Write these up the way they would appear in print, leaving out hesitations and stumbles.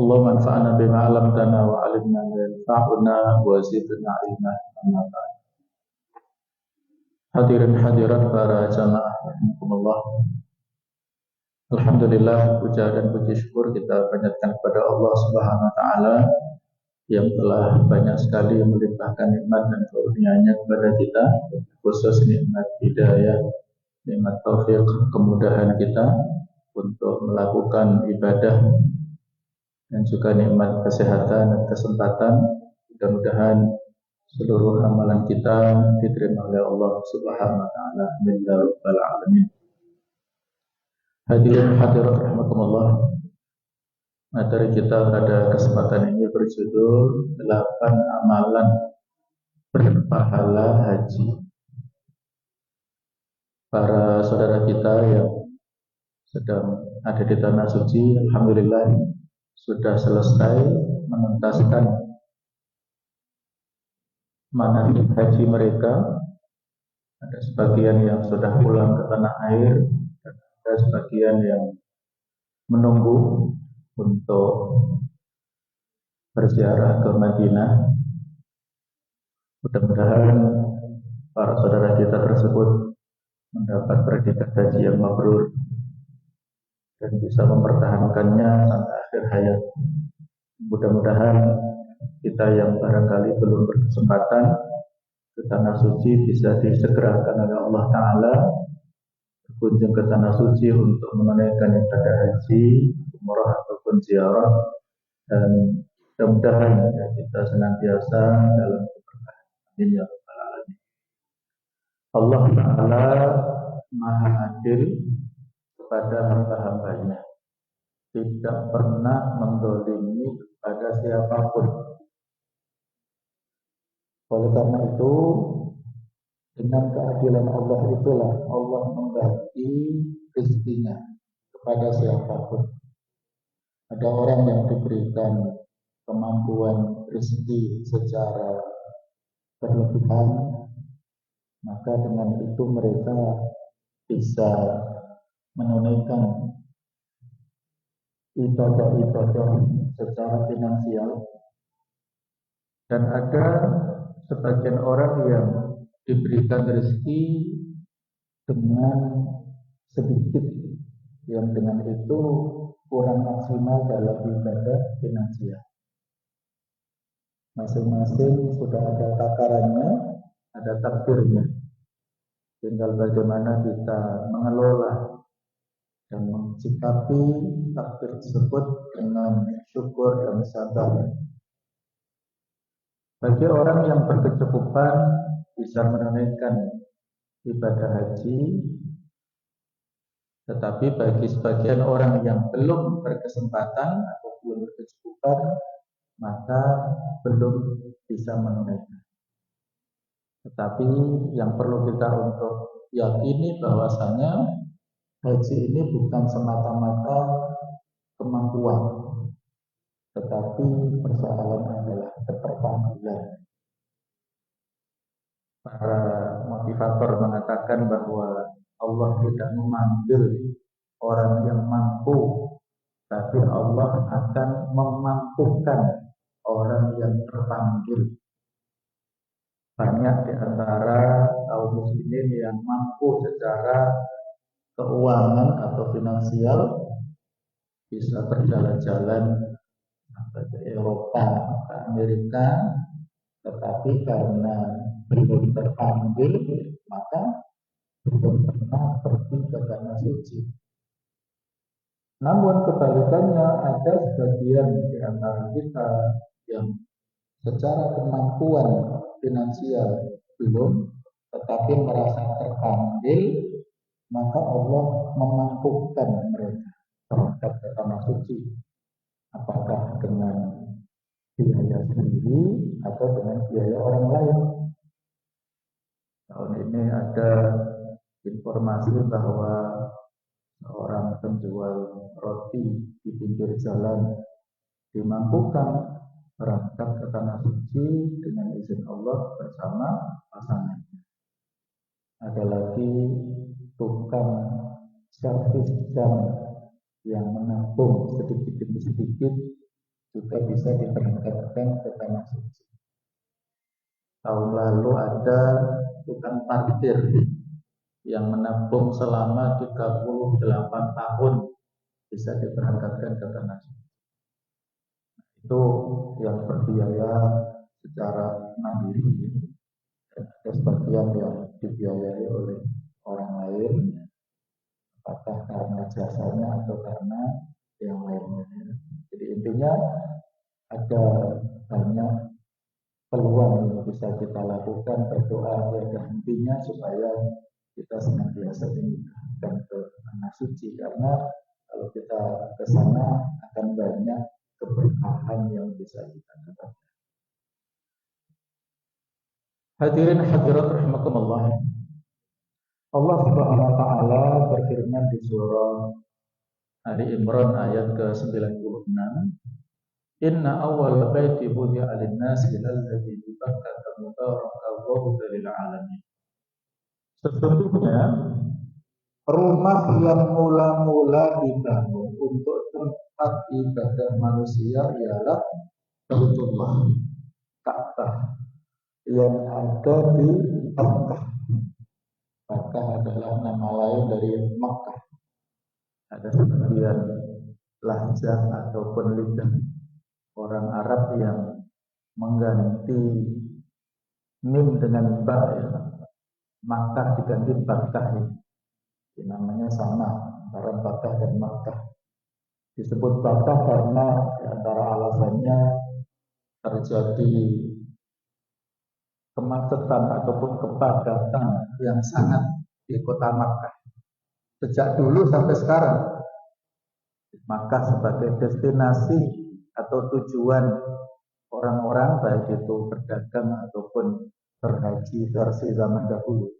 Allahumma anfa'na bima 'allamtana wa 'allimna ma yanfa'una wa zidna 'ilma. Amma ba'd. Hadirin hadirat para jamaah rahimakumullah. Alhamdulillah, puja dan puji syukur kita panjatkan kepada Allah Subhanahu wa taala yang telah banyak sekali melimpahkan nikmat dan karunia-Nya kepada kita, khusus nikmat hidayah, nikmat taufik, kemudahan kita untuk melakukan ibadah dan juga nikmat kesehatan dan kesempatan. Mudah-mudahan seluruh amalan kita diterima oleh Allah Subhanahu wa taala. Amin ya rabbal alamin. Hadirin hadirat rahimakumullah. Materi kita pada kesempatan ini berjudul 8 amalan berpahala haji. Para saudara kita yang sedang ada di tanah suci, alhamdulillah sudah selesai menuntaskan manasik haji mereka. Ada sebagian yang sudah pulang ke tanah air dan ada sebagian yang menunggu untuk berziarah ke Madinah. Mudah-mudahan para saudara kita tersebut mendapat predikat haji yang mabrur dan bisa mempertahankannya sampai akhir hayat. Mudah-mudahan kita yang barangkali belum berkesempatan ke tanah suci bisa disegerakan oleh Allah Ta'ala berkunjung ke tanah suci untuk menunaikan ibadah haji, umrah ataupun ziarah, dan mudah-mudahan kita senantiasa dalam keberkahan. Amin ya rabbal alamin. Allah Ta'ala Maha Adil kepada hamba-hambanya, tidak pernah mendolimi kepada siapapun. Oleh karena itu, dengan keadilan Allah itulah Allah membagi rezekinya kepada siapapun. Ada orang yang diberikan kemampuan rezeki secara berlebihan, maka dengan itu mereka bisa menunaikan ibadah-ibadah secara finansial. Dan ada sebagian orang yang diberikan rezeki dengan sedikit, yang dengan itu kurang maksimal dalam ibadah finansial. Masing-masing sudah ada takarannya, ada takdirnya. Tinggal bagaimana kita mengelola dan mencikapi takdir tersebut dengan syukur dan sabar. Bagi orang yang berkecukupan bisa menunaikan ibadah haji, tetapi bagi sebagian orang yang belum berkesempatan atau belum berkecukupan, maka belum bisa menunaikan. Tetapi yang perlu kita untuk yakini bahwasanya haji ini bukan semata-mata kemampuan, tetapi persoalan adalah keterpanggilan. Para motivator mengatakan bahwa Allah tidak memanggil orang yang mampu, tapi Allah akan memampukan orang yang terpanggil. Banyak di antara kaum muslimin yang mampu secara keuangan atau finansial bisa berjalan-jalan ke Eropa, ke Amerika, tetapi karena belum terpanggil maka belum pernah pergi ke tanah suci. Namun kebalikannya, ada sebagian di antara kita yang secara kemampuan finansial belum, tetapi merasa terpanggil, maka Allah memampukan mereka berangkat ke tanah suci. Apakah dengan biaya sendiri atau dengan biaya orang lain. Tahun ini ada informasi bahwa seorang penjual roti di pinggir jalan dimampukan berangkat ke tanah suci dengan izin Allah bersama pasangannya. Ada lagi tukang servis jam yang menampung sedikit demi sedikit juga bisa diberangkatkan ke tanah suci. Tahun lalu ada tukang parkir yang menampung selama 38 tahun bisa diberangkatkan ke tanah suci. Itu yang berbiaya secara mandiri. Dan ada sebagian yang dibiayai oleh orang lain, apakah karena jasanya atau karena yang lainnya. Jadi intinya ada banyak peluang yang bisa kita lakukan, berdoa tiada hentinya supaya kita senantiasa dimudahkan ke tanah suci, karena kalau kita ke sana akan banyak keberkahan yang bisa kita dapatkan. Hadirin hadirat rahimakumullah. Allah Subhanahu wa taala berfirman di surah Ali Imran ayat ke-96, Inna awwal baiti wudi'a lin-nasi lalladzi bi Bakkah mubarakan wa hudan lil alamin. Sesungguhnya rumah yang mula-mula dibangun untuk tempat ibadah manusia ialah Baitullah, Ka'bah yang ada di Bakkah. Bakkah adalah nama lain dari Makkah. Ada sebagian lahjah ataupun lidah orang Arab yang mengganti mim dengan ba, ya. Makkah diganti Bakkah. Ini namanya sama antara Bakkah dan Makkah. Disebut Bakkah karena di antara alasannya terjadi kemacetan ataupun kepadatan yang sangat di kota Makkah sejak dulu sampai sekarang. Makkah sebagai destinasi atau tujuan orang-orang baik itu berdagang ataupun berhaji versi zaman dahulu.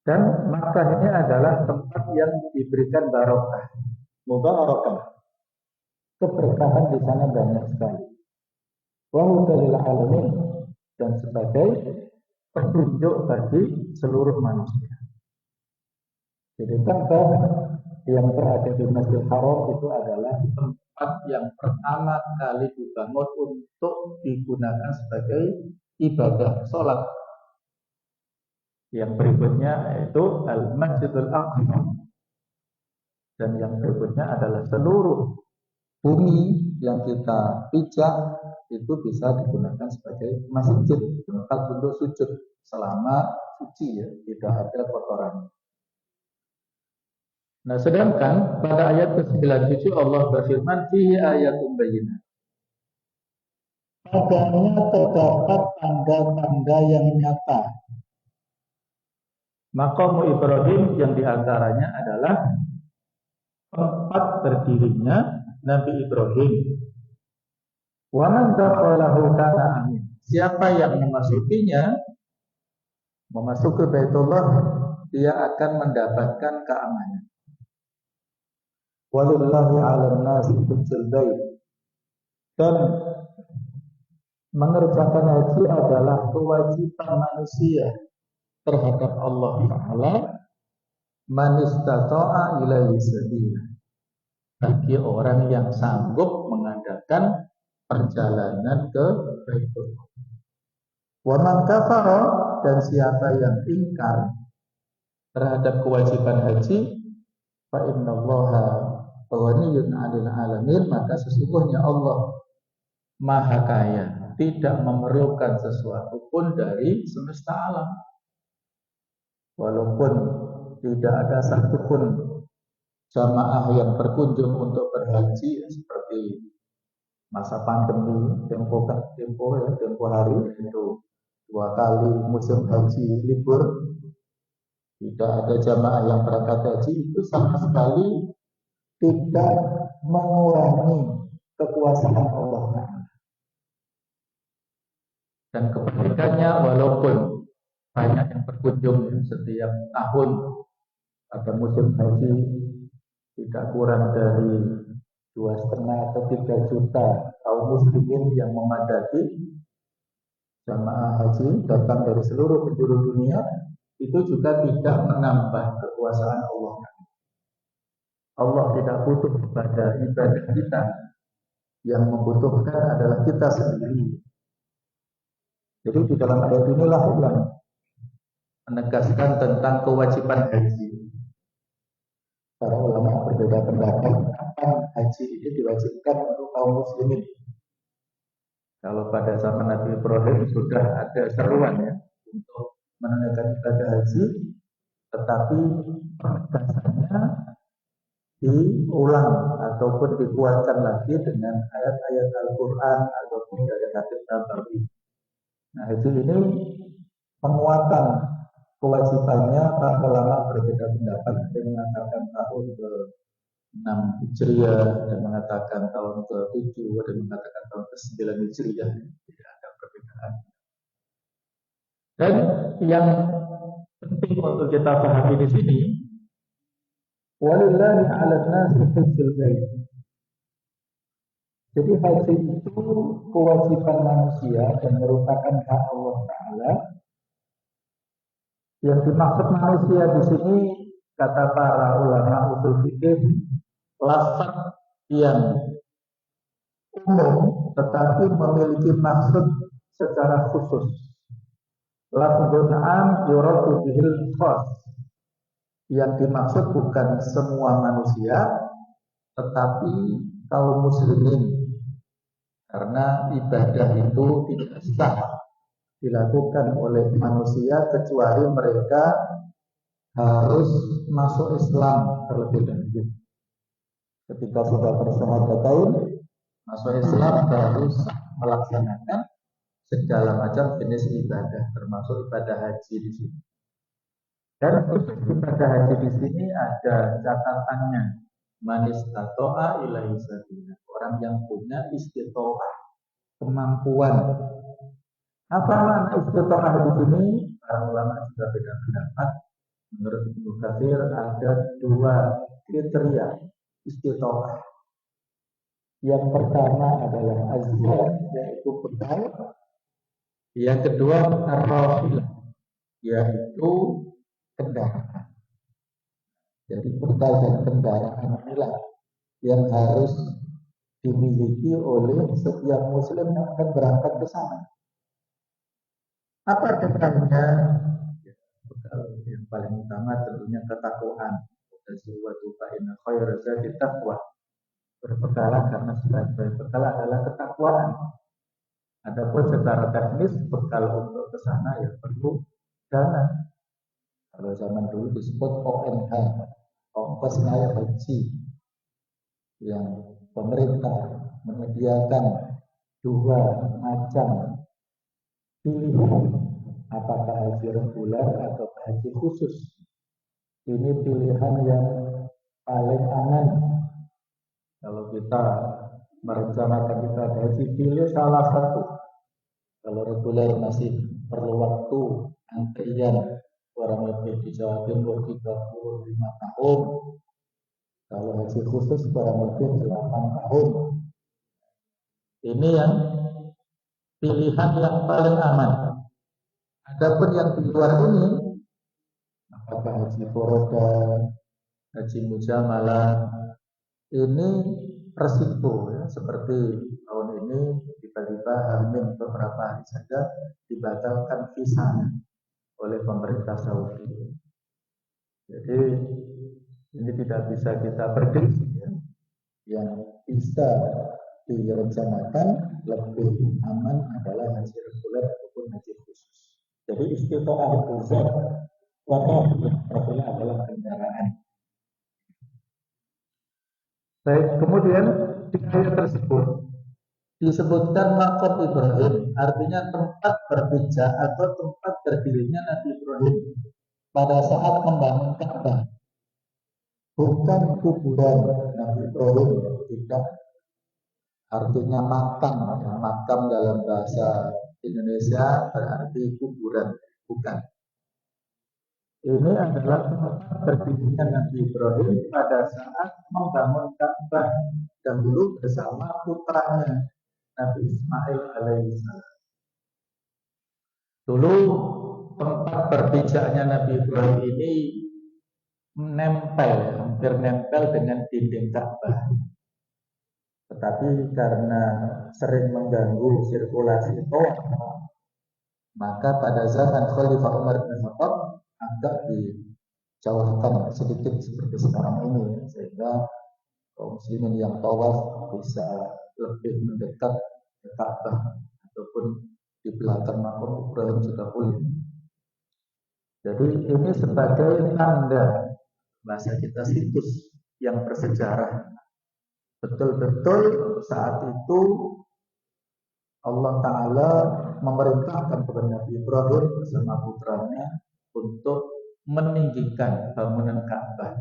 Dan Makkah ini adalah tempat yang diberikan barokah, mubarakah. Keberkahan di sana banyak sekali. Wa hudan lil alamin, dan sebagai petunjuk bagi seluruh manusia. Jadi Ka'bah yang berada di Masjidil Haram itu adalah tempat yang pertama kali dibangun untuk digunakan sebagai ibadah sholat. Yang berikutnya yaitu Al-Masjidul Aqsa, dan yang berikutnya adalah seluruh bumi yang kita pijak itu bisa digunakan sebagai masjid, tempat untuk sujud selama suci, ya, tidak ada kotoran. Nah, sedangkan pada ayat ke-97 Allah berfirman, fihi ayatun bayyinah. Padanya terdapat tanda-tanda yang nyata. Maqam Ibrahim yang diantaranya adalah tempat berdirinya Nabi Ibrahim. Wa man dakhalahu kana amin. Siapa yang memasukinya, memasuki Baitullah, dia akan mendapatkan keamanan. Walillahi 'alan nasi hajjul bait. Dan mengerjakan haji adalah kewajiban manusia terhadap Allah Ta'ala, man istata'a ilaihi sabila, bagi orang yang sanggup mengadakan perjalanan ke Baitullah. Wa man kafara, dan siapa yang ingkar terhadap kewajiban haji, fa innallaha ghaniyun 'anil 'alamin, maka sesungguhnya Allah Maha Kaya, tidak memerlukan sesuatu pun dari semesta alam. Walaupun tidak ada satupun jamaah yang berkunjung untuk berhaji, seperti masa pandemi tempo hari itu 2 kali musim haji libur, tidak ada jamaah yang berangkat haji, itu sama sekali tidak mengurangi kekuasaan Allah. Dan kebalikannya, walaupun banyak yang berkunjung setiap tahun pada musim haji tidak kurang dari 2,5 atau 3 juta kaum muslimin yang memadati jamaah haji datang dari seluruh penjuru dunia, itu juga tidak menambah kekuasaan Allah. Allah tidak butuh kepada ibadah kita, yang membutuhkan adalah kita sendiri. Jadi di dalam ayat inilah Allah menegaskan tentang kewajiban haji. Para ulama berbeda pendapat kapan haji ini diwajibkan untuk kaum muslimin. Kalau pada zaman Nabi Ibrahim sudah ada seruan ya untuk menunaikan ibadah haji, tetapi penegasannya diulang ataupun dikuatkan lagi dengan ayat-ayat Al-Quran ataupun dari hadis Nabawi. Nah, haji ini penguatan kewajibannya para ulama berbeda pendapat. Ada yang mengatakan tahun ke-6 Hijriah, ada yang mengatakan tahun ke-7, ada yang mengatakan tahun ke-9 Hijriah. Tidak ada perbedaan. Dan yang penting untuk kita pahami di sini, walillahi 'alan nasi hajjul bait. Jadi haji itu kewajiban manusia dan merupakan hak Allah Ta'ala. Yang dimaksud manusia di sini, kata para ulama usul fikih, lafaz yang umum tetapi memiliki maksud secara khusus. Lafzun 'am yuradu bihil khas. Yang dimaksud bukan semua manusia, tetapi kaum muslimin. Karena ibadah itu tidak sah dilakukan oleh manusia kecuali mereka harus masuk Islam terlebih dahulu. Ketika sudah bersyahadat masuk Islam harus melaksanakan segala macam jenis ibadah, termasuk ibadah haji di sini. Dan khusus ibadah haji di sini ada catatannya, man istata'a ilaihi sabila, orang yang punya istita'ah, kemampuan. Apa makna istita'ah di sini? Para ulama juga beda pendapat. Menurut Ibnu Katsir ada 2 kriteria istita'ah. Yang pertama adalah azhar, yaitu bekal. Yang kedua ar-rafilah, yaitu kendaraan. Jadi bekal dan kendaraan inilah yang harus dimiliki oleh setiap muslim yang akan berangkat ke sana. Apa bekalnya? Bekal yang paling utama tentunya ketakwaan. Tazawwadu fa inna khairaz zadi taqwa. Berbekalah karena sebaik-baik bekal adalah ketakwaan. Adapun secara teknis bekal untuk ke sana ya perlu dana. Kalau zaman dulu disebut ONH, ongkos naik haji, yang pemerintah menyediakan 2 macam pilihan, apakah haji reguler atau haji khusus. Ini pilihan yang paling aman. Kalau kita merencanakan ibadah haji, pilih salah satu. Kalau reguler masih perlu waktu antrian kurang lebih di Jawa Timur 35 tahun. Kalau haji khusus kurang lebih 8 tahun. Ini yang pilihan yang paling aman. Adapun yang di luar ini, apakah haji foroda, haji mujamalah, ini resiko ya. Seperti tahun ini tiba-tiba hamil beberapa hari saja dibatalkan visanya oleh pemerintah Saudi. Jadi ini tidak bisa kita prediksi ya. Yang bisa direncanakan lebih aman adalah haji reguler ataupun haji khusus. Jadi istita'ah uzat wakafnya adalah kendaraan. Baik, kemudian di ayat tersebut disebutkan maqam Ibrahim, artinya tempat berpijak atau tempat berdirinya Nabi Ibrahim pada saat membangun Ka'bah. Bukan kuburan Nabi Ibrahim, tidak. Artinya makam, ya. Makam dalam bahasa Indonesia berarti kuburan, bukan. Ini adalah tempat berdirinya Nabi Ibrahim pada saat membangun Ka'bah dahulu bersama putranya Nabi Ismail alaihissalam. Dulu tempat berpijaknya Nabi Ibrahim ini hampir nempel dengan dinding Ka'bah. Tetapi karena sering mengganggu sirkulasi tawaf, maka pada zaman Khalifah Umar bin Khattab agak dijauhkan sedikit seperti sekarang ini, sehingga kaum muslimin yang tawaf bisa lebih mendekat ke Ka'bah ataupun di belakang makam Ibrahim juga boleh. Jadi ini sebagai tanda, bahasa kita, situs yang bersejarah. Betul-betul saat itu Allah Ta'ala memerintahkan kepada Nabi Ibrahim bersama putranya untuk meninggikan bangunan Ka'bah,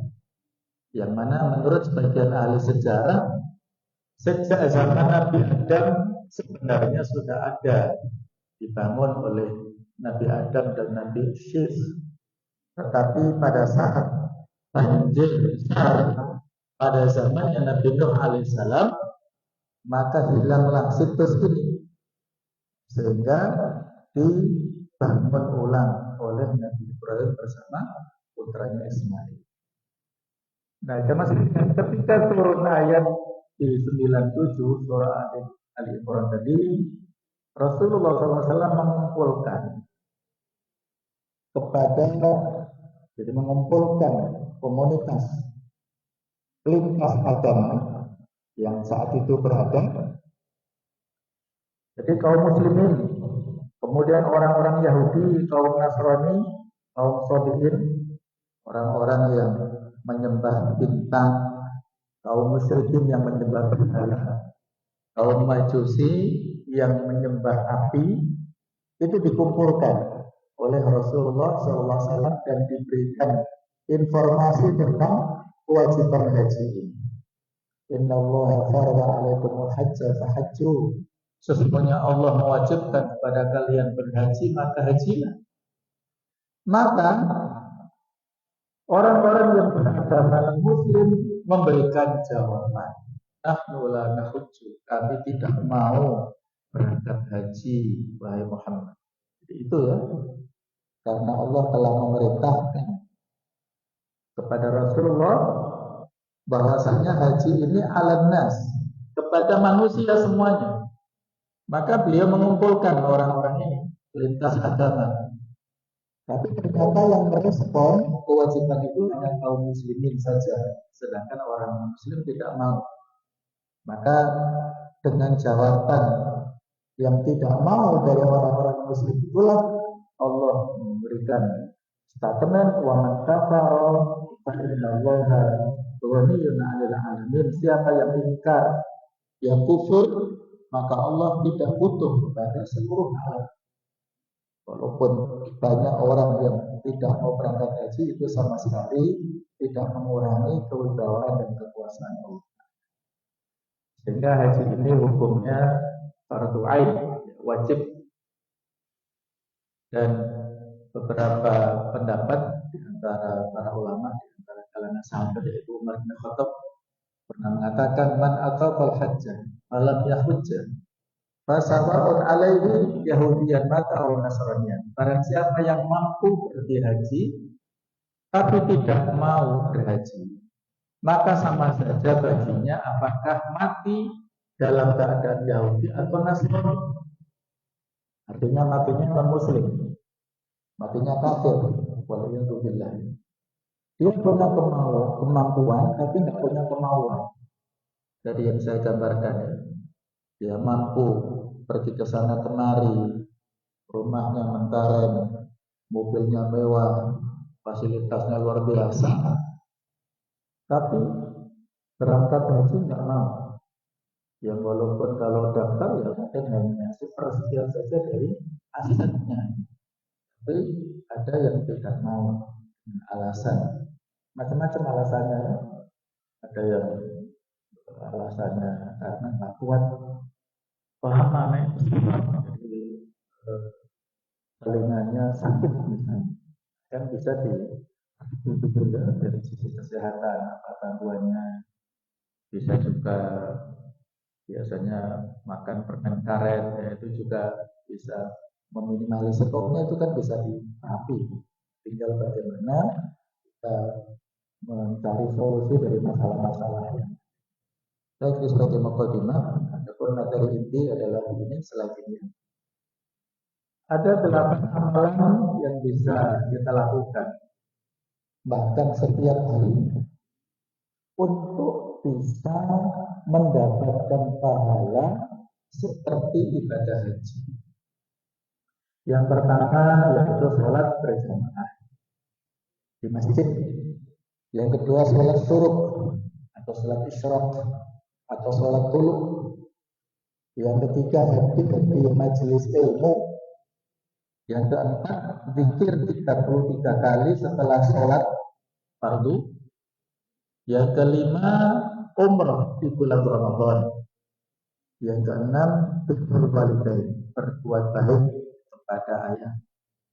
yang mana menurut sebagian ahli sejarah sejak zaman Nabi Adam sebenarnya sudah ada dibangun oleh Nabi Adam dan Nabi Syis. Tetapi pada saat banjir besar pada zamannya Nabi Nuh alaihissalam, maka hilanglah situs ini, sehingga dibangun ulang oleh Nabi Ibrahim bersama putranya Ismail. Nah, ketika turun ayat di 97 surah Ali Imran tadi, Rasulullah SAW mengumpulkan komunitas lintas agama yang saat itu berada. Jadi kaum muslimin, kemudian orang-orang Yahudi, kaum Nasrani, kaum Sabi'in, orang-orang yang menyembah bintang, kaum musyrikin yang menyembah berhala, kaum Majusi yang menyembah api, itu dikumpulkan oleh Rasulullah SAW dan diberikan informasi tentang kewajiban haji ini. Innallaha farada 'alaikumul hajja fahajju. Sesungguhnya Allah mewajibkan kepada kalian berhaji, maka hajilah. Maka orang-orang yang beragama Muslim memberikan jawaban, nahnu la nahujju, kami tidak mau berangkat haji, wahai Muhammad. Jadi itu ya, karena Allah telah memerintahkan kepada Rasulullah bahwasanya haji ini alan nas, kepada manusia semuanya. Maka beliau mengumpulkan orang-orang ini lintas agama. Tapi ternyata yang merespon kewajiban itu hanya kaum muslimin saja, sedangkan orang muslim tidak mau. Maka dengan jawaban yang tidak mau dari orang-orang muslim itulah Allah memberikan statement wa man kafara fa innallaha ghaniyyun 'anil 'alamin. Siapa yang ingkar, yang kufur, maka Allah tidak butuh kepada seluruh alam. Walaupun banyak orang yang tidak mau berangkat haji, itu sama sekali tidak mengurangi kewibawaan dan kekuasaan Allah. Sehingga haji ini hukumnya fardu ain, wajib. Dan beberapa pendapat di antara para ulama, di antara kalangan sahabat, yaitu Umar bin Khattab, pernah mengatakan man ataqal hajjah alam yahujjah fasawa'un alaihi yahudiyan mata aw nasraniyan. Barang siapa yang mampu pergi haji tapi tidak mau berhaji, maka sama saja baginya apakah mati dalam keadaan Yahudi atau Nasrani. Artinya matinya non muslim, matinya kafir. Waliyadzubillah. Dia punya kemampuan, tapi tidak punya kemauan. Dari yang saya gambarkan ya, dia mampu pergi ke sana kemari, rumahnya mentereng, mobilnya mewah, fasilitasnya luar biasa, tapi berangkat haji tidak mau. Ya walaupun kalau daftar ya mungkin hanya sepersekian saja dari asetnya, tapi ada yang tidak mau. Alasan macam-macam alasannya. Ada yang alasannya karena nggak kuat paham naik pesawat, jadi telinganya sakit misalnya. Kan bisa itu juga dari sisi kesehatan apa bantuannya. Bisa juga biasanya makan permen karet ya, itu juga bisa meminimalisir stoknya, itu kan bisa dirapi. Tinggal bagaimana kita mencari solusi dari masalah-masalah yang baik. Itu sebagai mukadimah. Adapun materi inti adalah ini selanjutnya. Ada 8 amalan yang bisa kita lakukan bahkan setiap hari untuk bisa mendapatkan pahala seperti ibadah haji. Yang pertama yaitu sholat berjamaah di masjid. Yang kedua sholat syuruk atau sholat isyraq atau sholat tuluk. Yang ketiga hadir di majelis ilmu. Yang keempat zikir 33 kali setelah sholat fardu. Yang kelima umrah di bulan Ramadan. Yang keenam birrul walidain, berbuat baik kepada ayah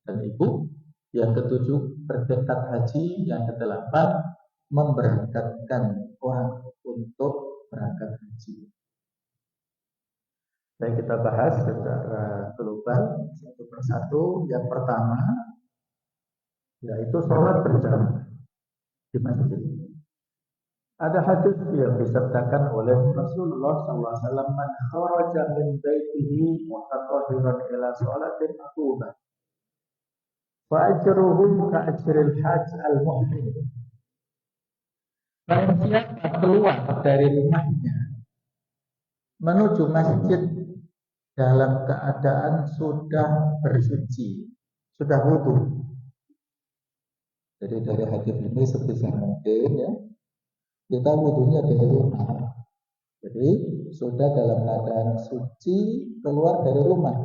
dan ibu. Yang ketujuh bertekad haji. Yang kedelapan memberangkatkan orang untuk berangkat haji. Baik, kita bahas secara global satu persatu. Yang pertama yaitu sholat berjamaah di masjid. Ada hadis yang disabdakan oleh Rasulullah SAW, "Man kharaja min baitihi mutatahhiran ila sholatin maktubah, fa ajruhu ka ajril hajj al-muhrim." Barang siapa keluar dari rumahnya menuju masjid dalam keadaan sudah bersuci, sudah wudu. Jadi dari hadis ini sebisa mungkin ya, kita wudunya dari rumah. Jadi sudah dalam keadaan suci keluar dari rumah.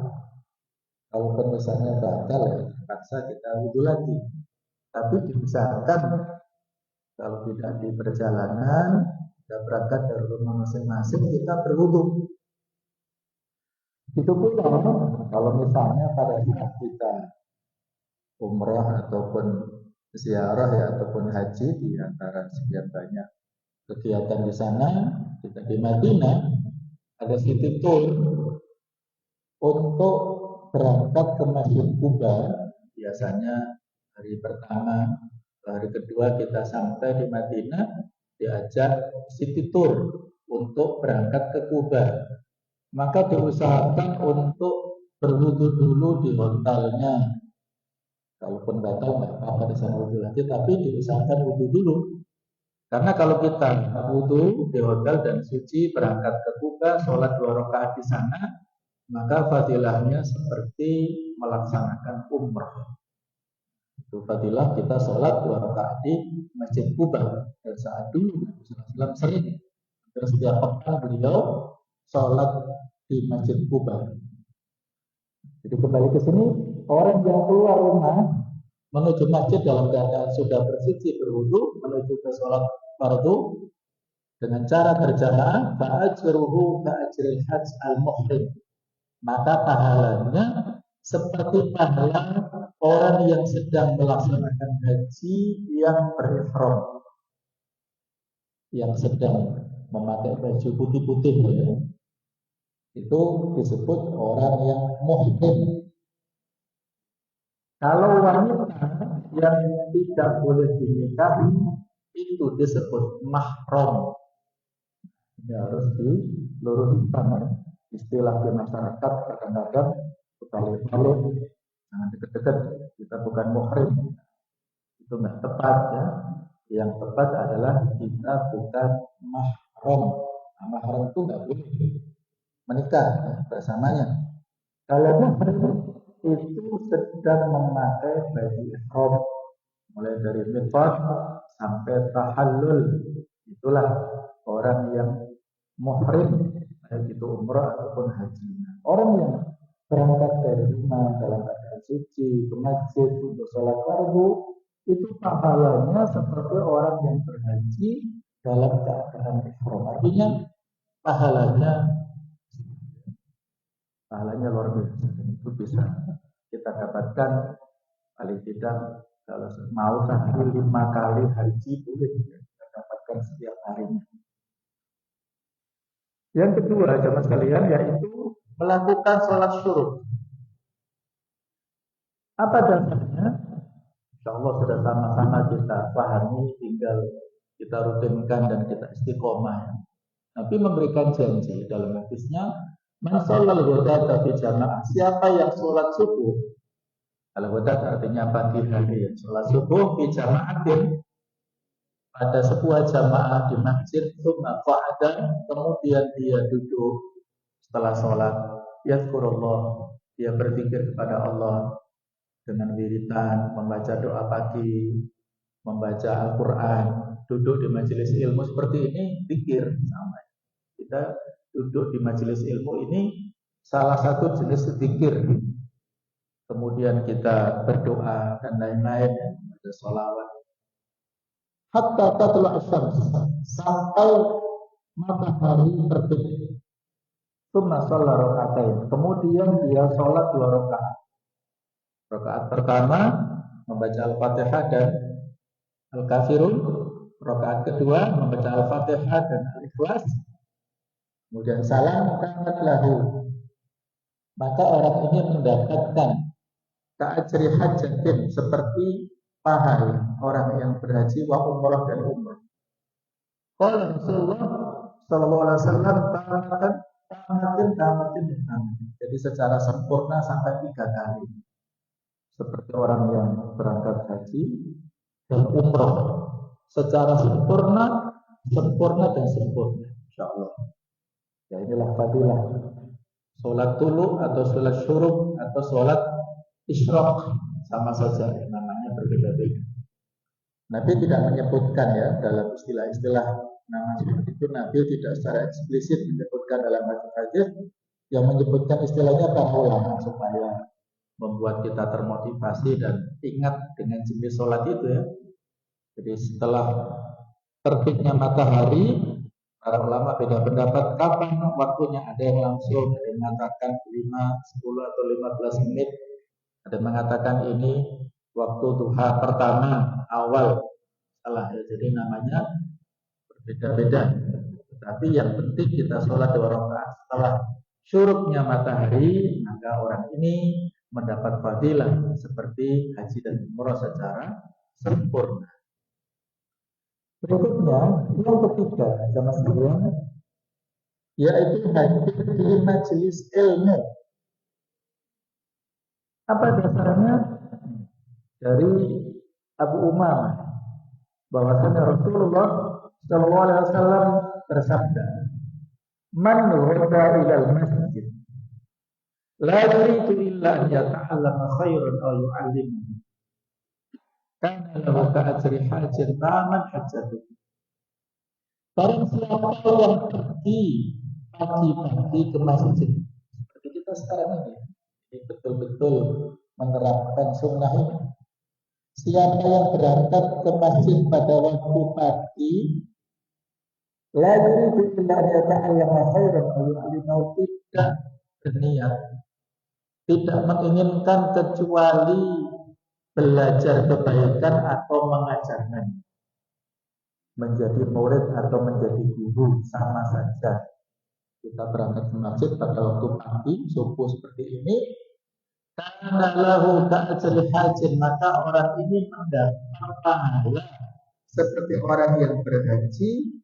Kalau misalnya batal ya terpaksa kita wudu lagi. Tapi diusahakan kalau tidak di perjalanan, kita berangkat dari rumah masing-masing, kita berwudu. Itu pula kalau misalnya pada saat kita umrah ataupun ziarah ya ataupun haji, di antara sekian banyak kegiatan di sana, kita di Madinah ada city tour untuk berangkat ke Masjid Kuba. Biasanya hari pertama, hari kedua kita sampai di Madinah, diajak city tour untuk berangkat ke Kuba. Maka diusahakan untuk berwudu dulu di hotelnya. Kalaupun batal nggak apa-apa di sana wudu lagi, tapi diusahakan wudu dulu. Karena kalau kita wudu di hotel dan suci, berangkat ke Kuba, sholat 2 rakaat di sana, maka fadilahnya seperti melaksanakan umrah. Itu fadilah kita sholat 2 rakaat di Masjid Kuba. Dan saat dulu Rasulullah SAW sering, setiap pekan beliau sholat di Masjid Kuba. Jadi kembali ke sini, orang yang keluar rumah menuju masjid dalam keadaan sudah bersuci berwudu, menuju ke sholat fardu dengan cara berjamaah, fa'ajruhu ka'ajril hajj al-muhrim. Maka pahalanya seperti pahala orang yang sedang melaksanakan haji yang berihram, yang sedang memakai baju putih-putih ya. Itu disebut orang yang muhrim. Kalau wanita yang tidak boleh dinikahi itu disebut mahram. Ini harus diluruskan. Istilah di masyarakat kadang-kadang balik-balik, jangan dekat-dekat, kita bukan muhrim. Itu nggak tepat ya. Yang tepat adalah kita bukan mahram. Nah, mahram itu nggak boleh menikah ya, bersamanya. Kalau muhrim itu sedang memakai baju ihram, mulai dari miqat sampai tahallul, itulah orang yang muhrim, baik itu umrah ataupun haji. Orang yang berangkat dari rumah dalam keadaan suci ke masjid untuk sholat fardu, itu pahalanya seperti orang yang berhaji dalam keadaan ihram. Artinya pahalanya luar biasa. Dan itu bisa kita dapatkan paling tidak Kalau mau satu 5 kali haji boleh kita dapatkan setiap harinya. Yang kedua, jamaah sekalian, yaitu melakukan sholat syuruk. Apa dasarnya? Insya Allah sudah sama-sama kita pahami, tinggal kita rutinkan dan kita istiqomah. Nabi memberikan janji dalam hadisnya, man sholal ghadata fi jamaah, siapa yang sholat subuh, kalau ghadat artinya pagi hari, sholat subuh fi jamaatin, pada sebuah jamaah di masjid, tsumma qa'ada, kemudian dia duduk setelah sholat, yazkurullah, dia berzikir kepada Allah dengan wiridan, membaca doa pagi, membaca Al-Quran, duduk di majelis ilmu seperti ini, zikir sama. Kita duduk di majelis ilmu ini salah satu jenis zikir. Kemudian kita berdoa dan lain-lain, ada sholawat. Hatta tatlu asyams, sampai matahari terbit. Tsumma shalla rakaatain, kemudian dia sholat 2 rakaat. Rakaat pertama membaca Al-Fatihah dan Al-Kafirun. Rakaat kedua membaca Al-Fatihah dan Al-Ikhlas. Kemudian salam kanat lahu, maka orang ini mendapatkan ka'ajri hajjatin, seperti pahala orang yang berhaji wa umrah dan umrah. Qala Rasulullah sallallahu alaihi wasallam, tamatin. Jadi secara sempurna sampai 3 kali. Seperti orang yang berangkat haji dan umrah secara sempurna dan sempurna, insyaallah. Ya, inilah fadilah sholat tulu atau sholat syuruk atau sholat isyraq, sama saja namanya berbeda-beda. Nabi tidak menyebutkan ya dalam istilah-istilah nama seperti itu. Nabi tidak secara eksplisit menyebutkan dalam hadis. Yang menyebutkan istilahnya para ulama supaya membuat kita termotivasi dan ingat dengan jenis sholat itu ya. Jadi setelah terbitnya matahari, para ulama beda pendapat kapan waktunya. Ada yang langsung, ada yang mengatakan 5, 10 atau 15 menit. Ada yang mengatakan ini waktu duha pertama awal. Salah ya, jadi namanya berbeda-beda. Tapi yang penting kita sholat 2 rakaat setelah syuruknya matahari, maka orang ini mendapat fadilah seperti haji dan umrah secara sempurna. Berikutnya, yang ketiga, sama sekalian, yaitu hadir di majelis ilmu. Apa dasarnya? Dari Abu Umamah, bahwasanya Rasulullah sallallahu alaihi wasallam bersabda, "Man ghada ilal masjid, la yuridu illa an yata'allama khairan aw yu'allimuhu, kana lahu ka'ajri hajjin taman hajjatuh." Barang siapa yang pergi pagi-pagi ke masjid, seperti kita sekarang ini betul-betul menerapkan sunnah ini. Siapa yang berangkat ke masjid pada waktu pagi, la yuridu illa an yata'allama khairan aw yu'allimuhu, tidak berniat, tidak menginginkan kecuali belajar kebaikan atau mengajarkan. Menjadi murid atau menjadi guru sama saja. Kita berangkat ke masjid pada waktu pagi, subuh seperti ini, kana lahu ka'ajri hajjin, maka orang ini mendapat pahala seperti orang yang berhaji,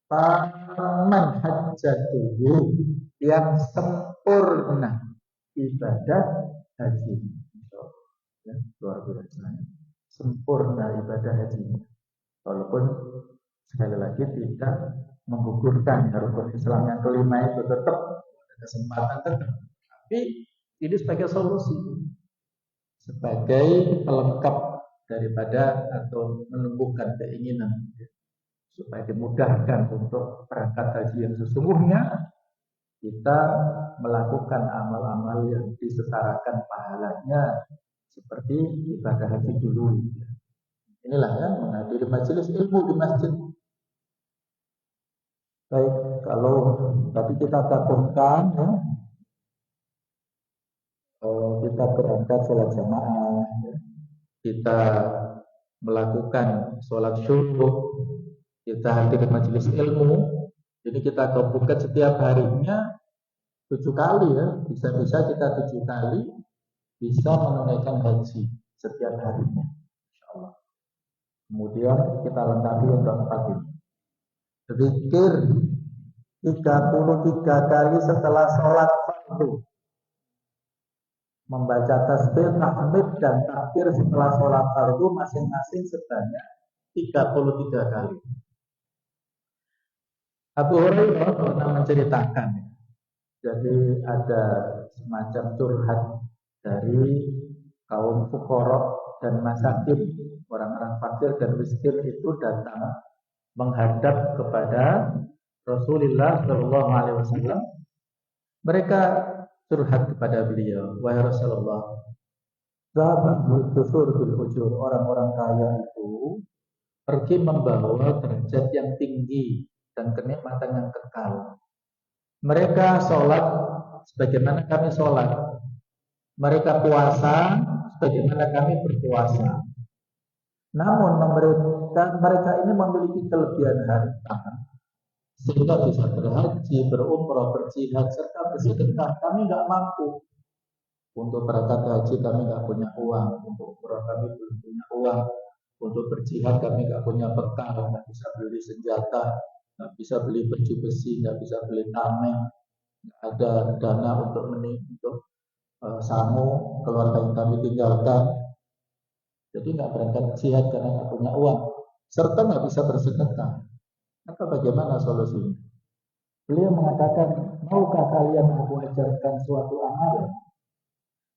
taman hajjatuhu, yang sempurna ibadah haji. Ya, luar biasa. Sempurna ibadah haji. Walaupun sekali lagi tidak menggugurkan rukun Islam yang kelima itu, tetap ada kesempatan tetap. Tapi ini sebagai solusi, sebagai pelengkap daripada atau menumbuhkan keinginan supaya dimudahkan untuk berangkat haji yang sesungguhnya. Kita melakukan amal-amal yang disetarakan pahalanya seperti ibadah haji dulu. Inilah ya, menghadiri majelis ilmu di masjid. Baik, kalau tadi kita gabungkan ya, kita berangkat sholat jamaah ya, kita melakukan sholat syukur, kita hadir majelis ilmu, jadi kita gabungkan setiap harinya 7 kali ya, bisa-bisa kita 7 kali bisa menunaikan haji setiap harinya, insyaallah. Kemudian kita lengkapi yang keempat ini, zikir 33 kali setelah sholat fardu, membaca tasbih, tahmid dan takbir setelah sholat fardu masing-masing sebanyak 33 kali. Abu Hurairah pernah menceritakan, jadi ada semacam curhat dari kaum fuqara dan masakin, orang-orang fakir dan miskin itu datang menghadap kepada Rasulullah Shallallahu Alaihi Wasallam. Mereka curhat kepada beliau, wahai Rasulullah, zahabul dusur bil ujur, orang-orang kaya itu pergi membawa derajat yang tinggi dan kenikmatan yang kekal. Mereka sholat sebagaimana kami sholat, mereka puasa sebagaimana kami berpuasa. Namun mereka ini memiliki kelebihan harta, sehingga bisa berhaji, berumrah, berjihad, serta bersedekah. Kami nggak mampu. Untuk berangkat haji kami nggak punya uang, untuk umrah kami belum punya uang, untuk berjihad kami nggak punya bekal, nggak bisa beli senjata, nggak bisa beli baju besi, nggak bisa beli tameng, nggak ada dana untuk samu keluarga yang kami tinggalkan. Jadi nggak berangkat jihad karena nggak punya uang, serta nggak bisa bersedekah. Maka bagaimana solusinya? Beliau mengatakan, maukah kalian aku ajarkan suatu amalan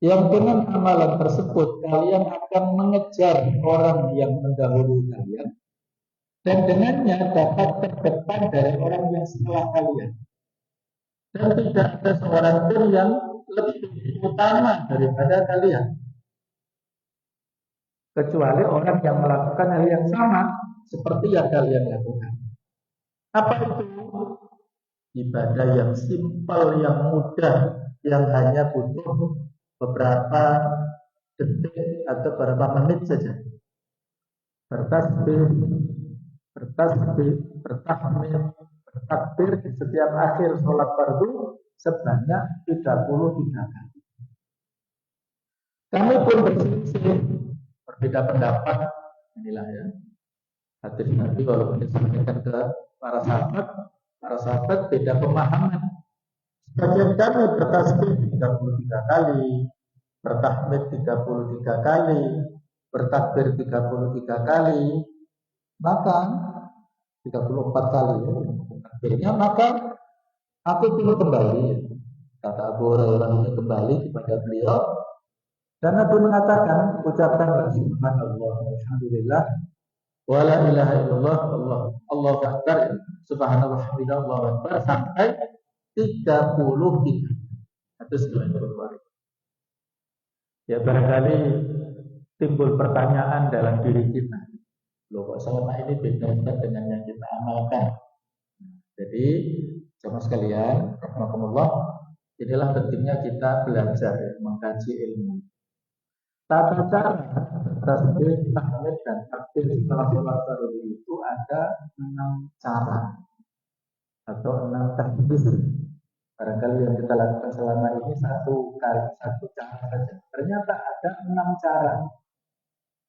yang dengan amalan tersebut kalian akan mengejar orang yang mendahului kalian, dan dengannya dapat terdepan dari orang yang setelah kalian, dan tidak ada seorang pun yang lebih utama daripada kalian, kecuali orang yang melakukan hal yang sama seperti yang kalian lakukan. Apa itu? Ibadah yang simpel, yang mudah, yang hanya butuh beberapa detik atau beberapa menit saja. Bertasbih, bertahmid, bertakbir di setiap akhir sholat fardu sebanyak 33 kali. Kami pun berselisih, berbeda pendapat. Inilah ya hadis Nabi walaupun disampaikan ke para sahabat beda pemahaman. Sebagian kami bertasbih 33 kali, bertahmid 33 kali, bertakbir 33 kali, maka 34 kali takbirnya, maka aku perlu kembali. Kata Abu Hurairah ini kembali kepada beliau, dan Nabi mengatakan, ucapkanlah subhanallah walhamdulillah wala ilaha illallah Allahu akbar, subhanallah walhamdulillah Allahu akbar, sampai 33. Hadis riwayat Bukhari. Ya, barangkali timbul pertanyaan dalam diri kita, loh kok selama ini beda dengan yang kita amalkan. Jadi jemaah sekalian, rahimakumullah, inilah pentingnya kita belajar, mengkaji ilmu. Tata cara tasbih, tahmid dan takbir setelah sholat fardu itu ada 6 cara atau 6 tahbis. Barangkali yang kita lakukan selama ini satu cara saja. Ternyata ada 6 cara.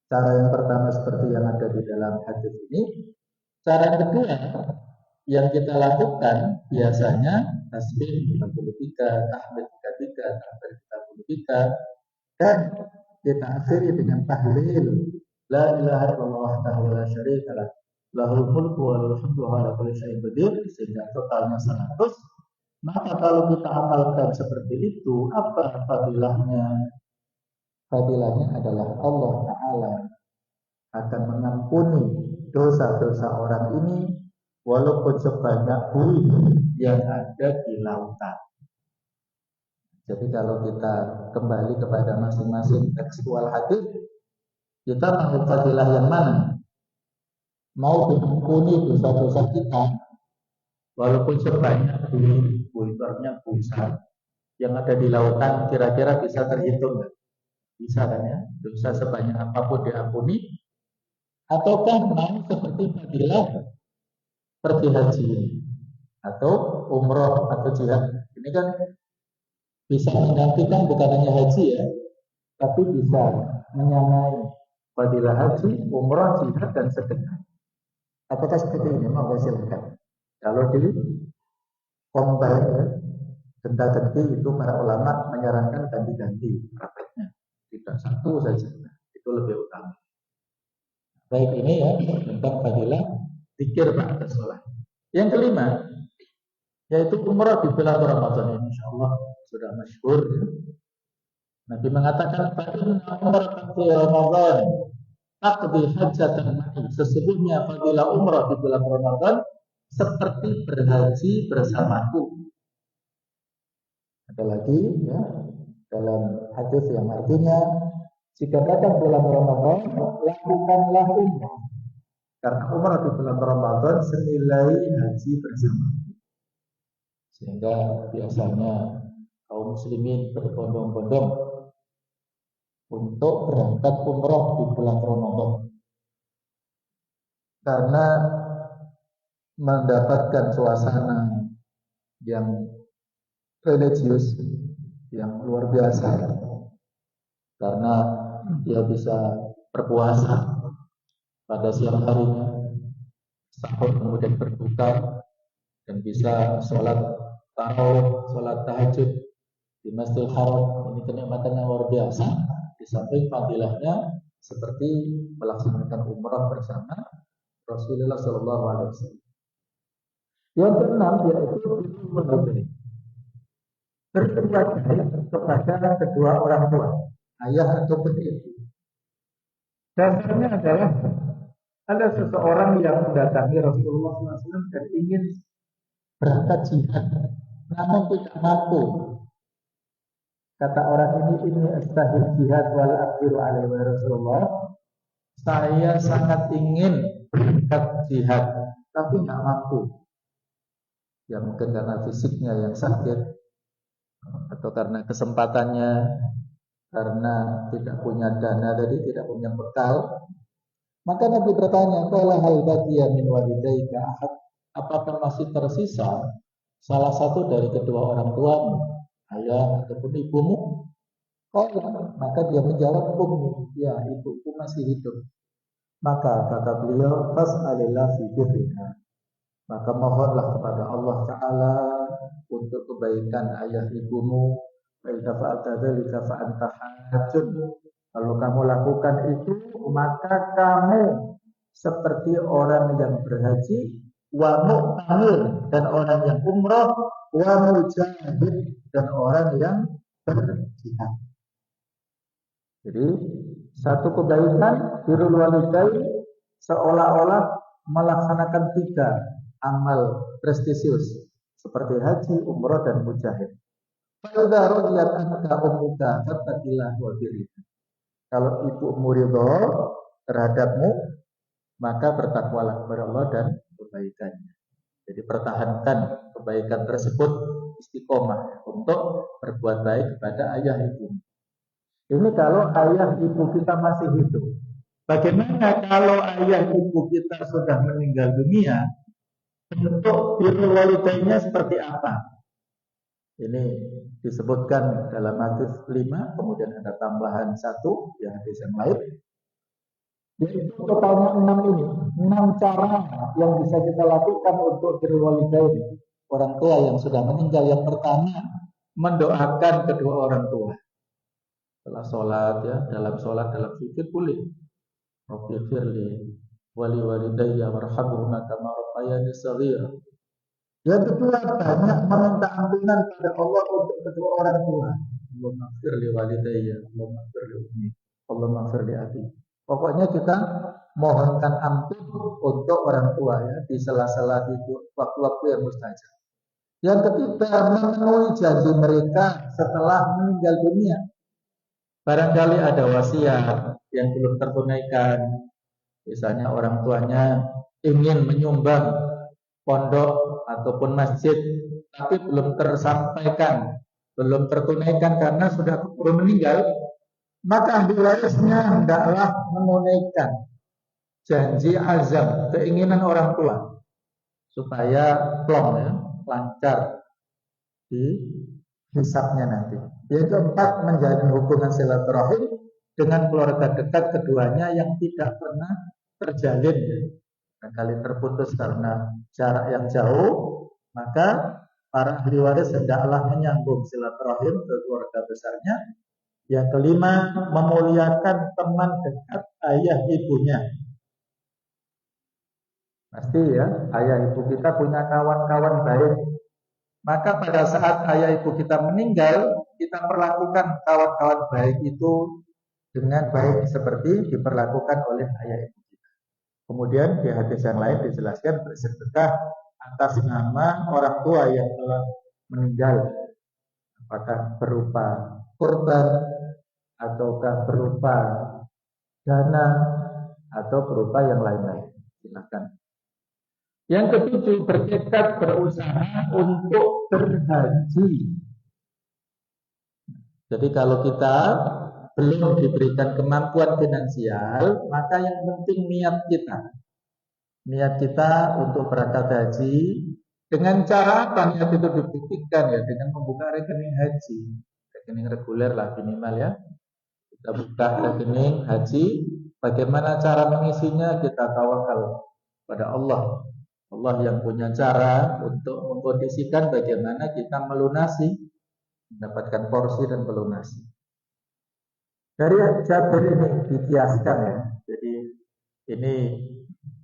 Cara yang pertama seperti yang ada di dalam hadis ini. Cara yang kedua yang kita lakukan biasanya tasbih 33, tahmid 33, takbir 33, dan kita akhiri dengan tahlil la ilaha illallah wahdahu la syarika lah, lahul mulku wa lahul hamdu wa ala kulli syai'in qadir, sehingga totalnya 100. Maka kalau kita amalkan seperti itu, apa fadilahnya? Fadilahnya adalah Allah Ta'ala akan mengampuni dosa-dosa orang ini walaupun sebanyak buih yang ada di lautan. Jadi kalau kita kembali kepada masing-masing tekstual hadis, kita mau fadilah yang mana? Mau diampuni dosa-dosa kita walaupun sebanyak buih besar yang ada di lautan, kira-kira bisa terhitung nggak? Bisa kan ya, dosa sebanyak apapun diampuni. Ataukah mau seperti fadilah pergi haji atau umroh atau jihad. Ini kan bisa menggantikan bukan hanya haji ya, tapi bisa menyamai fadilah haji, umroh, jihad dan sedekah. Apakah seperti ini? Mau silakan. Kalau di combine ya, ganti itu para ulama menyarankan ganti-ganti prakteknya, tidak satu saja. Itu lebih utama. Baik, ini ya tentang fadilah zikir ba'da sholat. Yang kelima, yaitu umrah di bulan Ramadan ini, insyaallah sudah masyhur. Nabi mengatakan, "Fa'inna umratan fi Ramadan taqdi hajjatan ma'i." Sesungguhnya fadilah umrah di bulan Ramadan seperti berhaji bersamaku. Ada lagi ya, dalam hadis yang artinya, jika datang bulan Ramadan, lakukanlah umrah. Karena umrah di bulan Ramadan senilai haji bersama. Sehingga biasanya kaum muslimin berbondong-bondong untuk berangkat umrah di bulan Ramadan. Karena mendapatkan suasana yang religius, yang luar biasa. Karena dia bisa berpuasa pada siang harinya, sahur kemudian berbuka, dan bisa sholat tarawih, sholat tahajud di Masjidil Haram. Ini kenikmatannya luar biasa. Di samping fadilahnya seperti melaksanakan umrah bersama Rasulullah SAW. Yang keenam yaitu berbuat baik kepada kedua orang tua, ayah ataupun ibu. Dasarnya adalah ada seseorang yang mendatangi Rasulullah SAW dan ingin berangkat jihad, namun tidak mampu. Kata orang ini astahil jihad wal aqdiru alaihi wa Rasulullah. Saya sangat ingin berangkat jihad, tapi nggak mampu. Ya mungkin karena fisiknya yang sakit, atau karena kesempatannya, karena tidak punya dana tadi, tidak punya bekal. Maka Nabi bertanya, qala hal baqiya min walidayka ahad? Apakah masih tersisa salah satu dari kedua orang tuamu, ayah ataupun ibumu? Qala, maka dia menjawab, ummi, ya ibuku masih hidup. Maka kata beliau, fas'alillah fi birriha. Maka mohonlah kepada Allah Ta'ala untuk kebaikan ayah ibumu. Fa idza fa'alta dzalika fa anta hajjun. Kalau kamu lakukan itu, maka kamu seperti orang yang berhaji, wa mu'tamir, dan orang yang umrah, wa mujahid, dan orang yang berjihad. Jadi satu kebaikan birrul walidain seolah-olah melaksanakan 3 amal prestisius seperti haji, umrah, dan mujahid. Fa idza radiyat anka ummuka fattaqillaha wa birriha. Kalau ibumu ridho terhadapmu, maka bertakwalah kepada Allah dan kebaikannya. Jadi pertahankan kebaikan tersebut, istiqomah untuk berbuat baik kepada ayah ibu. Ini kalau ayah ibu kita masih hidup. Bagaimana kalau ayah ibu kita sudah meninggal dunia? Bentuk birrul walidainnya seperti apa? Ini disebutkan dalam hadis 5, kemudian ada tambahan 1 yang hadis yang lain. Yaitu totalnya 6 ini, 6 cara yang bisa kita lakukan untuk birrul walidain, orang tua yang sudah meninggal. Yang pertama, mendoakan kedua orang tua. Setelah sholat ya, dalam sholat, dalam sujud boleh. Rabbighfirli wali walidayya warhamhuma kama rabbayani shaghira. Yang kedua, banyak meminta ampunan pada Allah untuk kedua orang tua. Allahumma ighfir li walidayya, Allahumma ighfir li ummi, Allahumma ighfir li abi. Pokoknya kita mohonkan ampun untuk orang tua ya di sela-sela waktu-waktu yang mustajab. Yang ketiga, memenuhi janji mereka setelah meninggal dunia. Barangkali ada wasiat yang belum tertunaikan. Misalnya orang tuanya ingin menyumbang pondok ataupun masjid, tapi belum tersampaikan, belum tertunaikan karena sudah keburu meninggal. maka ahli warisnya hendaklah menunaikan janji azam, keinginan orang tua supaya plong ya, lancar di hisabnya nanti. Yaitu 4, menjalin hubungan silaturahim dengan keluarga dekat keduanya yang tidak pernah terjalin ya. Kali terputus karena jarak yang jauh, maka para ahli waris hendaklah menyambung silaturahim ke keluarga besarnya. Yang kelima, memuliakan teman dekat ayah ibunya. Pasti ya, ayah ibu kita punya kawan-kawan baik. Maka pada saat ayah ibu kita meninggal, kita perlakukan kawan-kawan baik itu dengan baik seperti diperlakukan oleh ayah ibu kita. Kemudian di hadis yang lain dijelaskan bersedekah atas nama orang tua yang telah meninggal, apakah berupa kurban ataukah berupa dana atau berupa yang lain-lain. Silakan. Yang ketujuh, bertekad berusaha untuk berhaji. Jadi kalau kita belum diberikan kemampuan finansial, maka yang penting niat kita. Niat kita untuk berangkat haji dengan cara apa niat itu dibuktikan ya, dengan membuka rekening haji, rekening reguler lah minimal ya. Kita buka rekening haji, bagaimana cara mengisinya kita tawakal pada Allah. Allah yang punya cara untuk mengkondisikan bagaimana kita melunasi, mendapatkan porsi dan melunasi. Dari Jabir ini dikiaskan ya. Jadi ini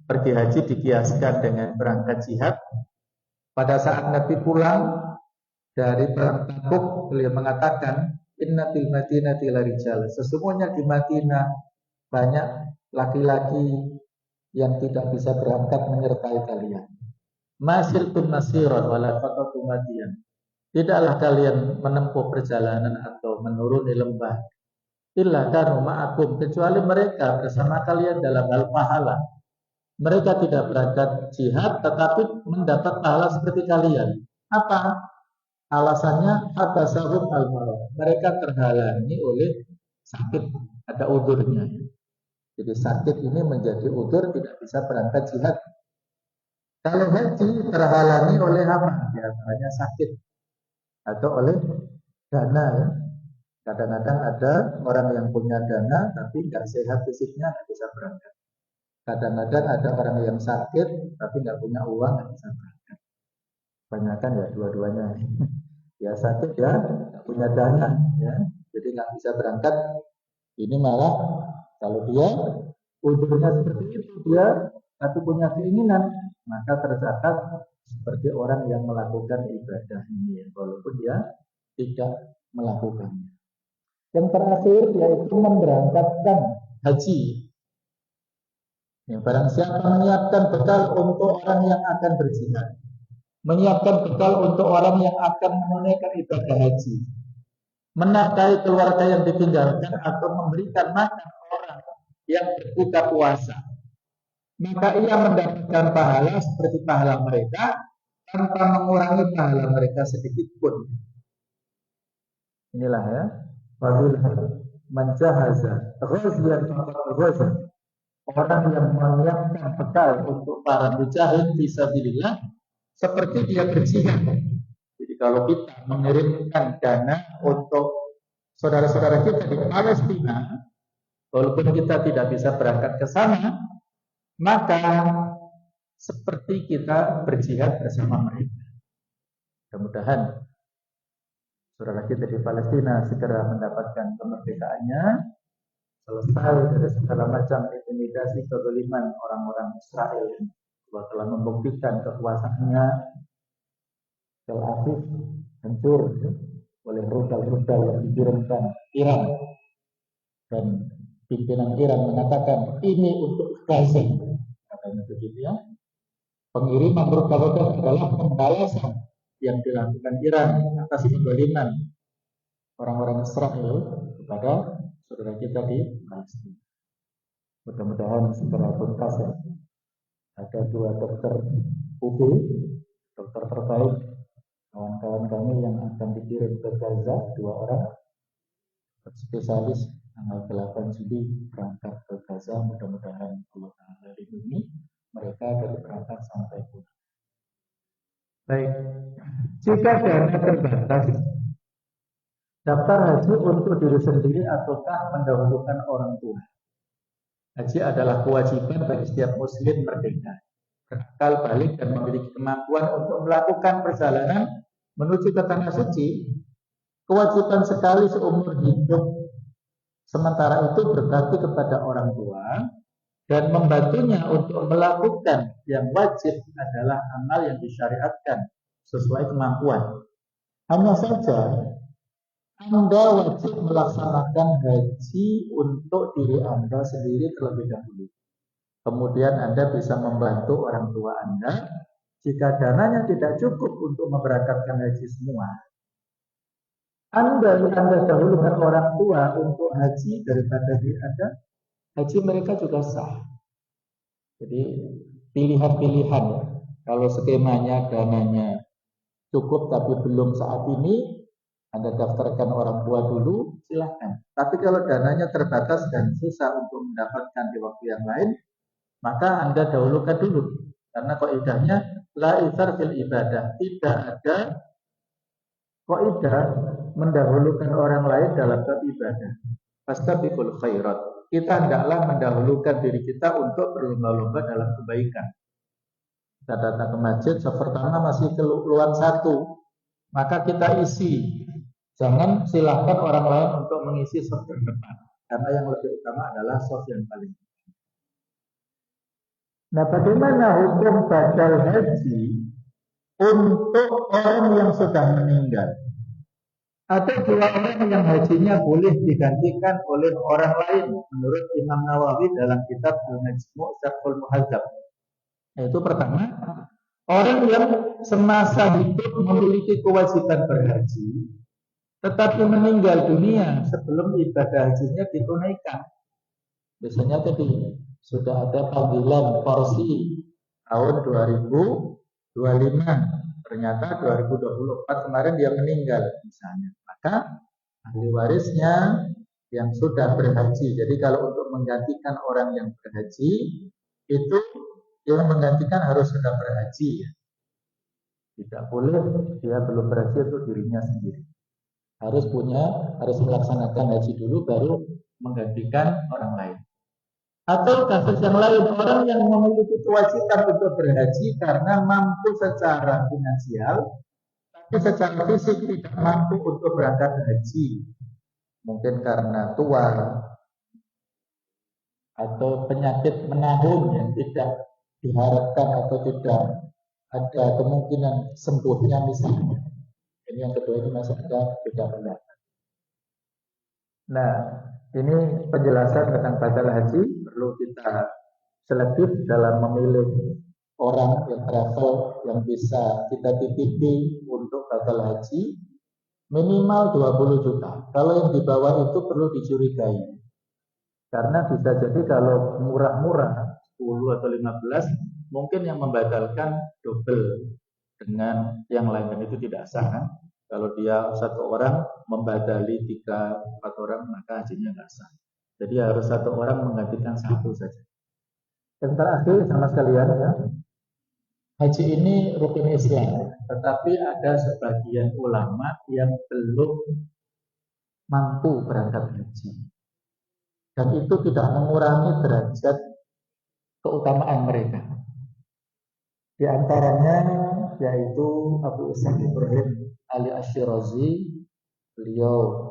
pergi haji dikiaskan dengan berangkat jihad. Pada saat Nabi pulang dari perang Tabuk, beliau mengatakan, Inna fil Madinati larijal. Sesungguhnya di Madinah banyak laki-laki yang tidak bisa berangkat menyertai kalian. Masirtum masiran wala faqatu madian. Tidaklah kalian menempuh perjalanan atau menuruni lembah illa kanu ma'akum, kecuali mereka bersama kalian dalam hal pahala. Mereka tidak berangkat jihad tetapi mendapat pahala seperti kalian. Apa? Alasannya habasahum al-marad. Mereka terhalangi oleh sakit, ada udurnya. Jadi sakit ini menjadi udur, tidak bisa berangkat jihad. Kalau haji terhalangi oleh apa? Di antaranya sakit atau oleh dana ya. Kadang-kadang ada orang yang punya dana tapi nggak sehat fisiknya, nggak bisa berangkat. Kadang-kadang ada orang yang sakit tapi nggak punya uang, nggak bisa berangkat. Kebanyakan ya dua-duanya. Ya sakit ya, nggak punya dana ya, jadi nggak bisa berangkat. Ini malah kalau dia udurnya seperti itu, dia tapi punya keinginan, maka tercatat seperti orang yang melakukan ibadah ini, walaupun dia tidak melakukannya. Yang terakhir yaitu memberangkatkan haji. Yang barang siapa menyiapkan bekal untuk orang yang akan berjihad, menyiapkan bekal untuk orang yang akan menunaikan ibadah haji, menafkahi keluarga yang ditinggalkan atau memberikan makan orang yang berbuka puasa, maka ia mendapatkan pahala seperti pahala mereka tanpa mengurangi pahala mereka sedikit pun. Inilah ya, wabillahi menjahaza ghazian faqad ghaza. Orang yang menyiapkan bekal untuk para mujahid fisabilillah seperti dia berjihad. Jadi kalau kita mengirimkan dana untuk saudara-saudara kita di Palestina, walaupun kita tidak bisa berangkat ke sana, maka seperti kita berjihad bersama mereka. Mudah-mudahan saudara kita di Palestina segera mendapatkan kemerdekaannya, selesai dari segala macam intimidasi kezaliman orang-orang Israel. Allah telah membuktikan kekuasaannya. Tel Aviv hancur oleh rudal-rudal yang dikirimkan Iran, dan pimpinan Iran mengatakan ini untuk Gaza, katanya begitu ya. Pengiriman rudal-rudal adalah pembalasan yang dilakukan Iran atas kezaliman orang-orang Israel kepada saudara kita di Palestina. Mudah-mudahan segera tuntas ya. Ada 2 dokter UB, dokter terbaik, kawan-kawan kami yang akan dikirim ke Gaza, 2 orang spesialis tanggal 8 Juli berangkat ke Gaza. Mudah-mudahan Allah Ta'ala lindungi mereka dari berangkat sampai pulang. Baik, jika dana terbatas, daftar haji untuk diri sendiri ataukah mendahulukan orang tua? Haji adalah kewajiban bagi setiap muslim merdeka, berakal balik dan memiliki kemampuan untuk melakukan perjalanan menuju ke tanah suci. Kewajiban sekali seumur hidup. Sementara itu berbakti kepada orang tua dan membantunya untuk melakukan yang wajib adalah amal yang disyariatkan sesuai kemampuan. Hanya saja Anda wajib melaksanakan haji untuk diri Anda sendiri terlebih dahulu. Kemudian Anda bisa membantu orang tua Anda jika dananya tidak cukup untuk memberangkatkan haji semua. Anda dahulukan orang tua untuk haji daripada diri Anda, haji mereka juga sah. Jadi pilihan-pilihan. Kalau skemanya dananya cukup tapi belum saat ini, Anda daftarkan orang tua dulu, silakan. Tapi kalau dananya terbatas dan susah untuk mendapatkan di waktu yang lain, maka Anda dahulukan dulu. Karena kaidahnya la itsar fil ibadah, tidak ada kaidah mendahulukan orang lain dalam bab ibadah. Fastabiqul khairat. Kita hendaklah mendahulukan diri kita untuk berlomba-lomba dalam kebaikan. Kita datang ke masjid, saf pertama masih keluar satu, maka kita isi. Jangan silahkan orang lain untuk mengisi saf terdepan, karena yang lebih utama adalah saf yang paling. Nah, bagaimana hukum badal haji untuk orang yang sudah meninggal? Atau dua orang yang hajinya boleh digantikan oleh orang lain menurut Imam Nawawi dalam kitab Al-Majmu' Syarhul Muhadzab. Yaitu pertama, orang yang semasa hidup memiliki kewajiban berhaji tetapi meninggal dunia sebelum ibadah hajinya ditunaikan. Biasanya tadi sudah ada panggilan porsi tahun 2025. Ternyata 2024 kemarin dia meninggal misalnya. Maka ahli warisnya yang sudah berhaji. Jadi kalau untuk menggantikan orang yang berhaji, itu yang menggantikan harus sudah berhaji. Tidak boleh dia belum berhaji itu dirinya sendiri. Harus melaksanakan haji dulu baru menggantikan orang lain. Atau kasus yang lain, orang yang memiliki kewajiban untuk berhaji karena mampu secara finansial, tapi secara fisik tidak mampu untuk berangkat haji. Mungkin karena tua atau penyakit menahun yang tidak diharapkan atau tidak ada kemungkinan sembuhnya misalnya. Ini yang kedua, ini masih ada beda pendapat. Nah, ini penjelasan tentang badal haji. Perlu kita selektif dalam memilih orang yang travel yang bisa kita titipi untuk badal haji. Minimal 20 juta. Kalau yang di bawah itu perlu dicurigai. Karena bisa jadi kalau murah-murah 10 atau 15, mungkin yang membatalkan double dengan yang lain, dan itu tidak sah kan? Kalau dia satu orang membadali 3-4 orang, maka hajinya nggak sah. Jadi harus satu orang menggantikan satu saja. Yang terakhir sama sekalian ya, haji ini rukun Islam, tetapi ada sebagian ulama yang belum mampu berangkat haji, dan itu tidak mengurangi derajat keutamaan mereka. Di antaranya yaitu Abu Ishaq Ibrahim Al-Ashirazi, beliau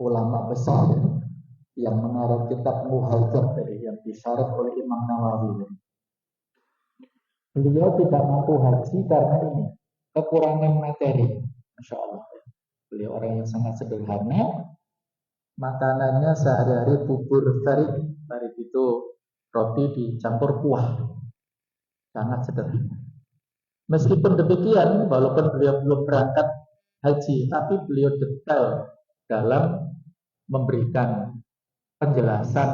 ulama besar yang mengarang kitab Muhadzab dari yang disyarat oleh Imam Nawawi. Beliau tidak mampu haji karena ini kekurangan materi. Masya Allah. Beliau orang yang sangat sederhana. Makanannya sehari-hari bubur tarik. Tarik itu roti dicampur kuah. Sangat sederhana. Meskipun demikian, walaupun beliau belum berangkat haji, tapi beliau detail dalam memberikan penjelasan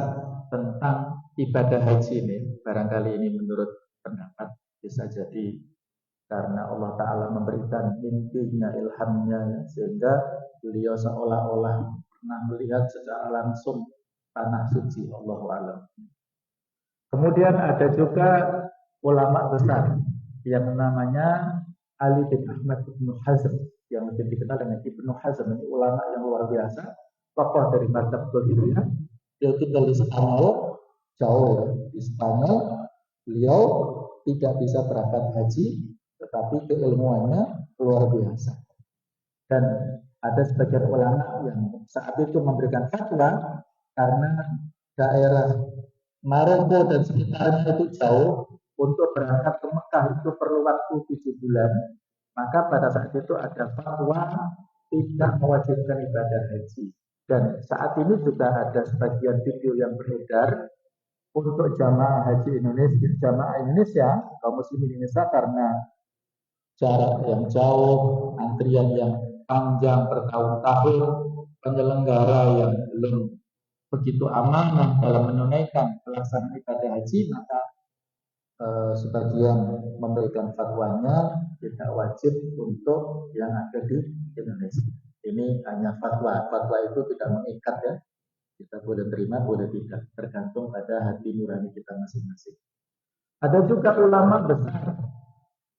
tentang ibadah haji ini. Barangkali ini menurut pendapat bisa jadi karena Allah Ta'ala memberikan mimpinya, ilhamnya, sehingga beliau seolah-olah pernah melihat secara langsung tanah suci, Allahu a'lam. Kemudian ada juga ulama besar yang namanya Ali bin Ahmad bin Hazm, yang lebih dikenal dengan Ibnu Hazm. Ini ulama yang luar biasa, tokoh dari mazhab Dzahiriyah. Dia tinggal di Spanyol, jauh ya, di Spanyol. Beliau tidak bisa berangkat haji, tetapi keilmuannya luar biasa. Dan ada sebagian ulama yang saat itu memberikan fatwa karena daerah Maroko dan sekitarnya itu jauh, untuk berangkat ke Mekah itu perlu waktu 7 bulan. Maka pada saat itu ada fatwa tidak mewajibkan ibadah haji. Dan saat ini juga ada sebagian video yang beredar untuk jamaah haji Indonesia, kaum muslimin Indonesia, karena jarak yang jauh, antrian yang panjang bertahun-tahun, penyelenggara yang belum begitu amanah dalam menunaikan pelaksanaan ibadah haji, maka sebagian memberikan fatwanya tidak wajib untuk yang ada di Indonesia. Ini hanya fatwa. Fatwa itu tidak mengikat ya. Kita boleh terima, boleh tidak, tergantung pada hati nurani kita masing-masing. Ada juga ulama besar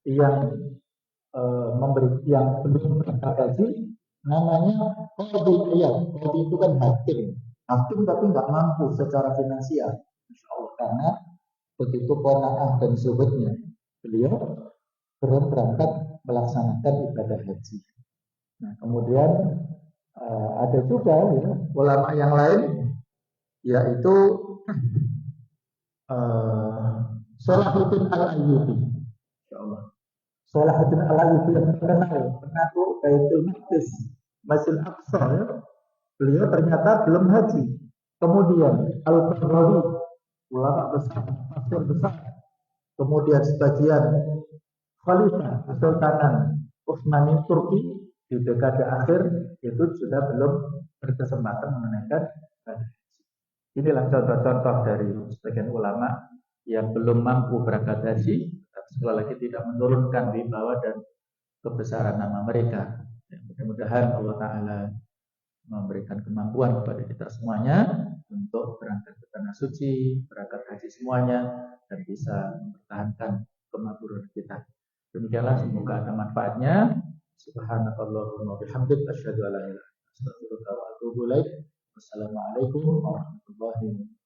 yang yang belum berangkat haji, namanya qadhi iyad. Qadhi itu kan hakim tapi nggak mampu secara finansial, Insya Allah, karena begitu qanaah dan zuhudnya beliau belum berangkat melaksanakan ibadah haji. Nah, kemudian ada juga ya, ulama yang lain, yaitu Salahuddin Al-Ayyubi. Insyaallah. Salahuddin Al-Ayyubi yang terkenal penakluk Baitul Maqdis, Masjid Aqsa ya. Beliau ternyata belum haji. Kemudian Al-Qaradawi, ulama besar, tafsir besar. Kemudian sebagian khalifah Kesultanan Utsmani Turki di dekade akhir itu sudah belum berkesempatan menunaikan haji. Inilah contoh-contoh dari sebagian ulama yang belum mampu berangkat haji, sekali lagi tidak menurunkan wibawa dan kebesaran nama mereka. Mudah-mudahan Allah Ta'ala memberikan kemampuan kepada kita semuanya untuk berangkat ke tanah suci, berangkat haji semuanya, dan bisa mempertahankan kemakmuran kita. Demikianlah, semoga ada manfaatnya. Subhanakallahumma bihamdik, asyhadu an la ilaha illa anta, astaghfiruka wa atubu ilaik. Wassalamualaikum warahmatullahi wabarakatuh.